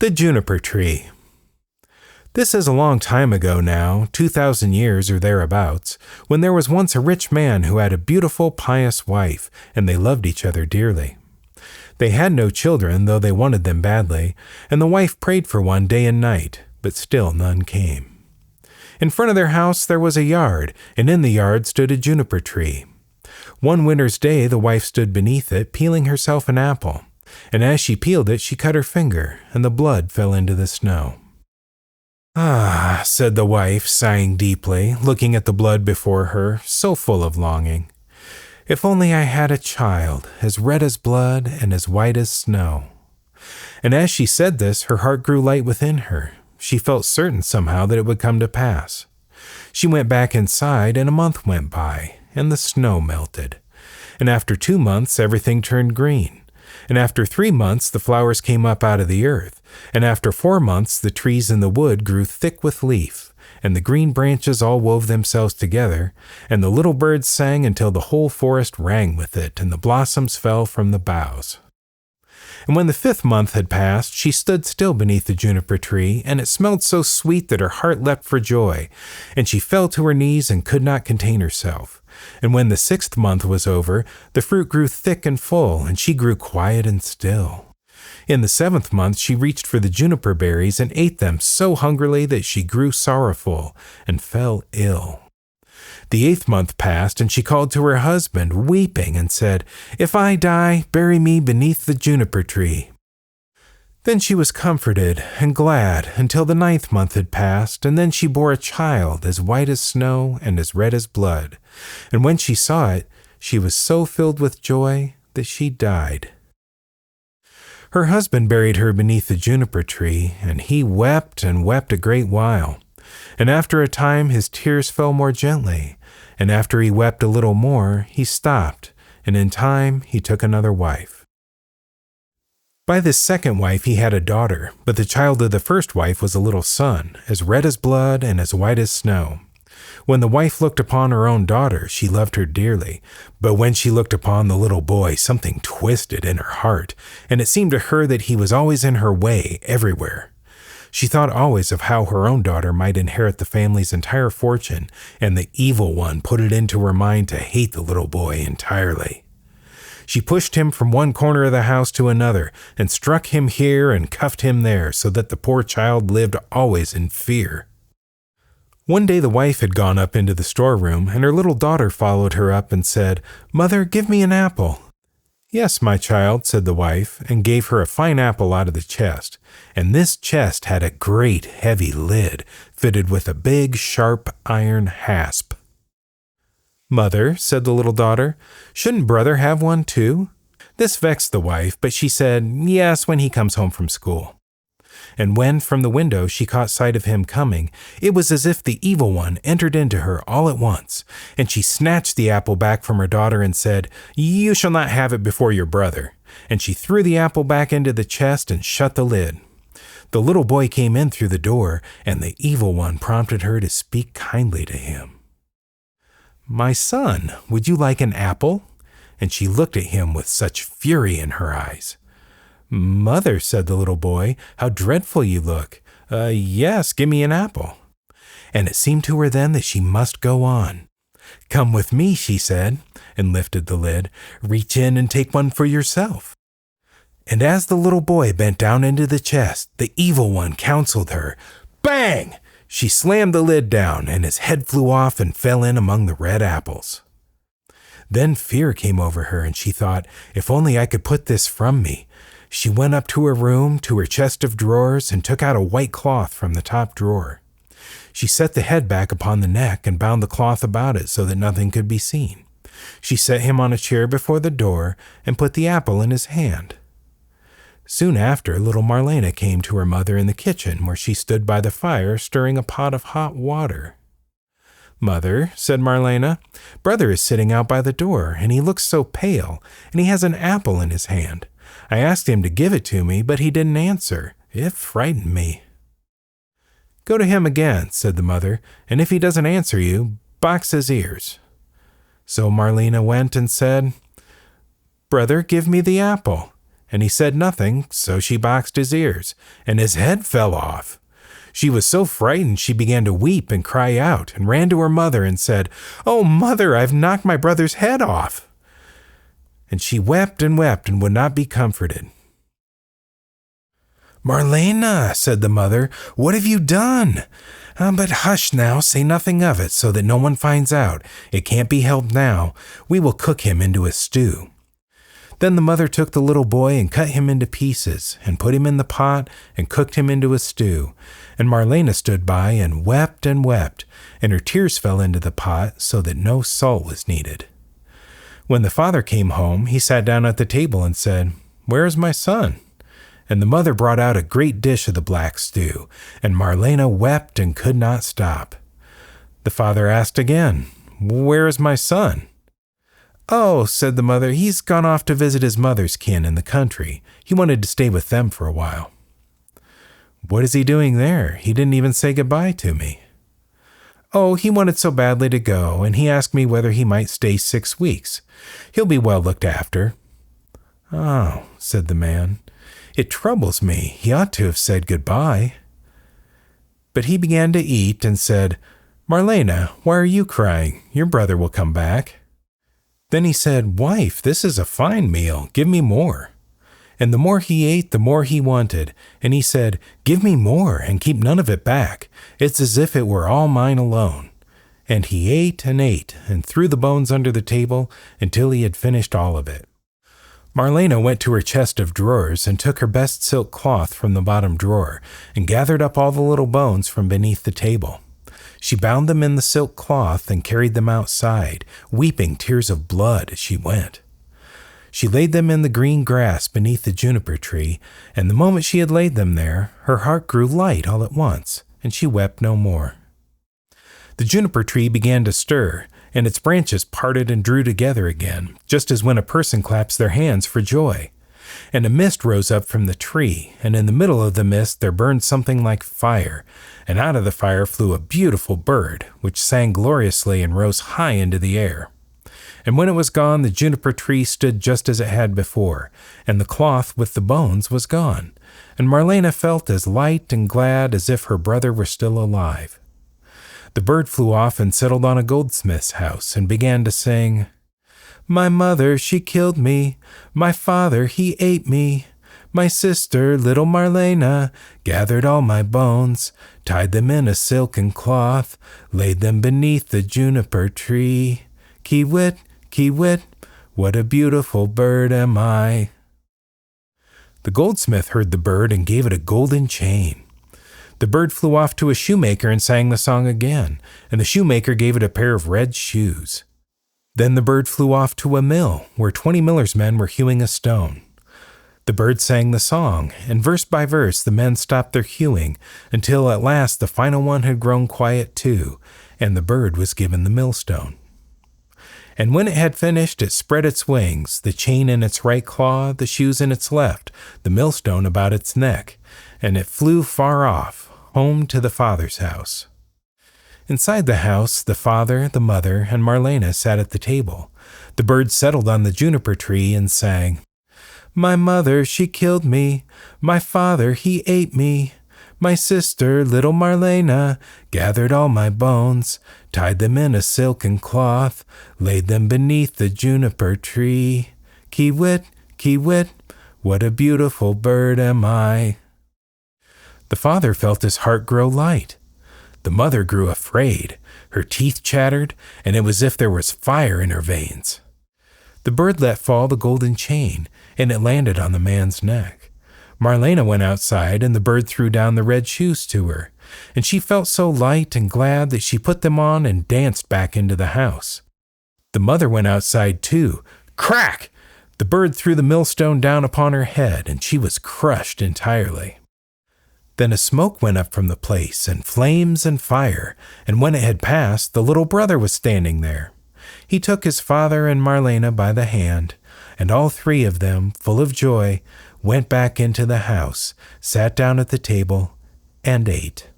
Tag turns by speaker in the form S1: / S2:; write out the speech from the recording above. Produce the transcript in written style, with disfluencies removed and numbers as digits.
S1: The Juniper Tree. This is a long time ago now, 2,000 years or thereabouts, when there was once a rich man who had a beautiful, pious wife, and they loved each other dearly. They had no children, though they wanted them badly, and the wife prayed for one day and night, but still none came. In front of their house there was a yard, and in the yard stood a juniper tree. One winter's day the wife stood beneath it, peeling herself an apple, and as she peeled it she cut her finger, and the blood fell into the snow. "Ah," said the wife, sighing deeply, looking at the blood before her, so full of longing. "If only I had a child, as red as blood and as white as snow." And as she said this, her heart grew light within her. She felt certain somehow that it would come to pass. She went back inside, and a month went by, and the snow melted. And after 2 months, everything turned green. And after 3 months, the flowers came up out of the earth. And after 4 months, the trees in the wood grew thick with leaf, and the green branches all wove themselves together, and the little birds sang until the whole forest rang with it, and the blossoms fell from the boughs. And when the 5th month had passed, she stood still beneath the juniper tree, and it smelled so sweet that her heart leapt for joy, and she fell to her knees and could not contain herself. And when the 6th month was over, the fruit grew thick and full, and she grew quiet and still. In the 7th month she reached for the juniper berries and ate them so hungrily that she grew sorrowful and fell ill. The 8th month passed, and she called to her husband, weeping, and said, "If I die, bury me beneath the juniper tree." Then she was comforted and glad until the 9th month had passed, and then she bore a child as white as snow and as red as blood. And when she saw it, she was so filled with joy that she died. Her husband buried her beneath the juniper tree, and he wept and wept a great while. And after a time his tears fell more gently, and after he wept a little more, he stopped, and in time he took another wife. By this second wife he had a daughter, but the child of the first wife was a little son, as red as blood and as white as snow. When the wife looked upon her own daughter, she loved her dearly, but when she looked upon the little boy, something twisted in her heart, and it seemed to her that he was always in her way everywhere. She thought always of how her own daughter might inherit the family's entire fortune, and the evil one put it into her mind to hate the little boy entirely. She pushed him from one corner of the house to another, and struck him here and cuffed him there, so that the poor child lived always in fear. One day the wife had gone up into the storeroom, and her little daughter followed her up and said, "Mother, give me an apple." "Yes, my child," said the wife, and gave her a fine apple out of the chest. And this chest had a great heavy lid, fitted with a big, sharp iron hasp. "Mother," said the little daughter, "shouldn't brother have one too?" This vexed the wife, but she said, "Yes, when he comes home from school." And when, from the window, she caught sight of him coming, it was as if the evil one entered into her all at once, and she snatched the apple back from her daughter and said, "You shall not have it before your brother." And she threw the apple back into the chest and shut the lid. The little boy came in through the door, and the evil one prompted her to speak kindly to him. "My son, would you like an apple?" And she looked at him with such fury in her eyes. "Mother," said the little boy, "how dreadful you look. Yes, give me an apple." And it seemed to her then that she must go on. "Come with me," she said, and lifted the lid. "Reach in and take one for yourself." And as the little boy bent down into the chest, the evil one counseled her. Bang! She slammed the lid down, and his head flew off and fell in among the red apples. Then fear came over her, and she thought, "If only I could put this from me." She went up to her room, to her chest of drawers, and took out a white cloth from the top drawer. She set the head back upon the neck and bound the cloth about it so that nothing could be seen. She set him on a chair before the door and put the apple in his hand. Soon after, little Marlena came to her mother in the kitchen, where she stood by the fire stirring a pot of hot water. "Mother," said Marlena, "brother is sitting out by the door, and he looks so pale, and he has an apple in his hand. I asked him to give it to me, but he didn't answer. It frightened me." "Go to him again," said the mother, "and if he doesn't answer you, box his ears." So Marlena went and said, "Brother, give me the apple." and he said nothing, so she boxed his ears, and his head fell off. She was so frightened she began to weep and cry out, and ran to her mother and said, "Oh, mother, I've knocked my brother's head off." And she wept and would not be comforted. "Marlena," said the mother, "what have you done? But hush now, say nothing of it, so that no one finds out. It can't be helped now. We will cook him into a stew." Then the mother took the little boy and cut him into pieces, and put him in the pot and cooked him into a stew. And Marlena stood by and wept, and her tears fell into the pot so that no salt was needed. When the father came home, he sat down at the table and said, "Where is my son?" And the mother brought out a great dish of the black stew, and Marlena wept and could not stop. The father asked again, "Where is my son?" "Oh," said the mother, "he's gone off to visit his mother's kin in the country. He wanted to stay with them for a while." "What is he doing there? He didn't even say goodbye to me." "Oh, he wanted so badly to go, and he asked me whether he might stay 6 weeks. He'll be well looked after." "Oh," said the man, "it troubles me. He ought to have said goodbye." But he began to eat and said, "Marlena, why are you crying? Your brother will come back." Then he said, "Wife, this is a fine meal. Give me more." And the more he ate, the more he wanted. And he said, "Give me more and keep none of it back. It's as if it were all mine alone." And he ate and threw the bones under the table until he had finished all of it. Marlena went to her chest of drawers and took her best silk cloth from the bottom drawer and gathered up all the little bones from beneath the table. She bound them in the silk cloth and carried them outside, weeping tears of blood as she went. She laid them in the green grass beneath the juniper tree, and the moment she had laid them there, her heart grew light all at once, and she wept no more. The juniper tree began to stir, and its branches parted and drew together again, just as when a person claps their hands for joy. And a mist rose up from the tree, and in the middle of the mist there burned something like fire, and out of the fire flew a beautiful bird, which sang gloriously and rose high into the air. And when it was gone, the juniper tree stood just as it had before, and the cloth with the bones was gone, and Marlena felt as light and glad as if her brother were still alive. The bird flew off and settled on a goldsmith's house, and began to sing, "My mother, she killed me. My father, he ate me. My sister, little Marlena, gathered all my bones, tied them in a silken cloth, laid them beneath the juniper tree. Kiwit, kiwit, what a beautiful bird am I." The goldsmith heard the bird and gave it a golden chain. The bird flew off to a shoemaker and sang the song again, and the shoemaker gave it a pair of red shoes. Then the bird flew off to a mill, where 20 millers' men were hewing a stone. The bird sang the song, and verse by verse the men stopped their hewing, until at last the final one had grown quiet too, and the bird was given the millstone. And when it had finished, it spread its wings, the chain in its right claw, the shoes in its left, the millstone about its neck, and it flew far off, home to the father's house. Inside the house, the father, the mother, and Marlena sat at the table. The bird settled on the juniper tree and sang, "My mother, she killed me. My father, he ate me. My sister, little Marlena, gathered all my bones, tied them in a silken cloth, laid them beneath the juniper tree. Kiwit, kiwit, what a beautiful bird am I." The father felt his heart grow light. The mother grew afraid. Her teeth chattered, and it was as if there was fire in her veins. The bird let fall the golden chain, and it landed on the man's neck. Marlena went outside, and the bird threw down the red shoes to her, and she felt so light and glad that she put them on and danced back into the house. The mother went outside too. Crack! The bird threw the millstone down upon her head, and she was crushed entirely. Then a smoke went up from the place, and flames and fire, and when it had passed, the little brother was standing there. He took his father and Marlena by the hand, and all three of them, full of joy, went back into the house, sat down at the table, and ate.